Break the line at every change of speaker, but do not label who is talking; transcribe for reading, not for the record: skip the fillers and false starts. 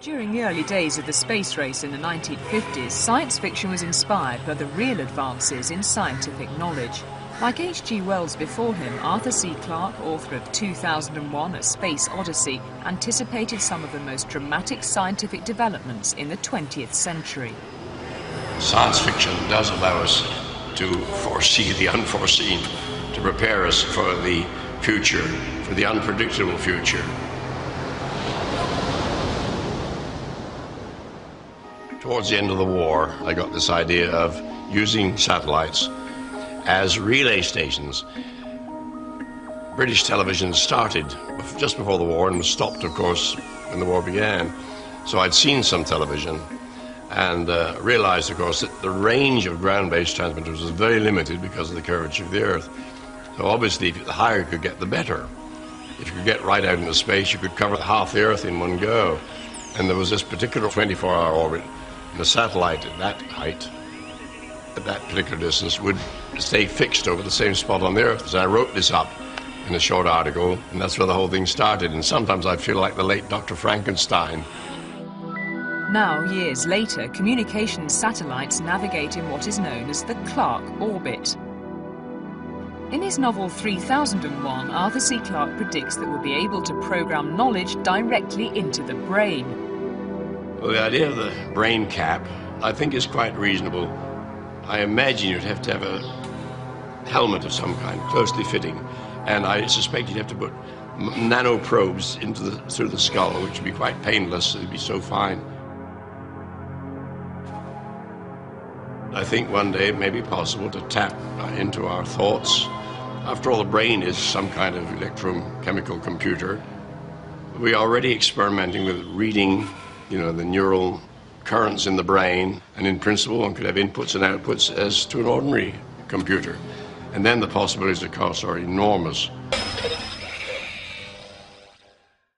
During the early days of the space race in the 1950s, science fiction was inspired by the real advances in scientific knowledge. Like H.G. Wells before him, Arthur C. Clarke, author of 2001: A Space Odyssey, anticipated some of the most dramatic scientific developments in the 20th century.
Science fiction does allow us to foresee the unforeseen, to prepare us for the future, for the unpredictable future. Towards the end of the war, I got this idea of using satellites as relay stations. British television started just before the war and was stopped, of course, when the war began. So I'd seen some television and realized, of course, that the range of ground-based transmitters was very limited because of the curvature of the Earth. So obviously, the higher you could get, the better. If you could get right out into space, you could cover half the Earth in one go. And there was this particular 24-hour orbit. And the satellite at that height, at that particular distance, would stay fixed over the same spot on the Earth. So I wrote this up in a short article, and that's where the whole thing started. And sometimes I feel like the late Dr. Frankenstein.
Now, years later, communications satellites navigate in what is known as the Clarke orbit. In his novel 3001, Arthur C. Clarke predicts that we'll be able to program knowledge directly into the brain.
Well, the idea of the brain cap, I think, is quite reasonable. I imagine you'd have to have a helmet of some kind, closely fitting, and I suspect you'd have to put nano probes through the skull, which would be quite painless. It'd be so fine. I think one day it may be possible to tap into our thoughts. After all, the brain is some kind of electrochemical computer. We're already experimenting with reading, the neural currents in the brain, and in principle one could have inputs and outputs as to an ordinary computer. And then the possibilities, of course, are enormous.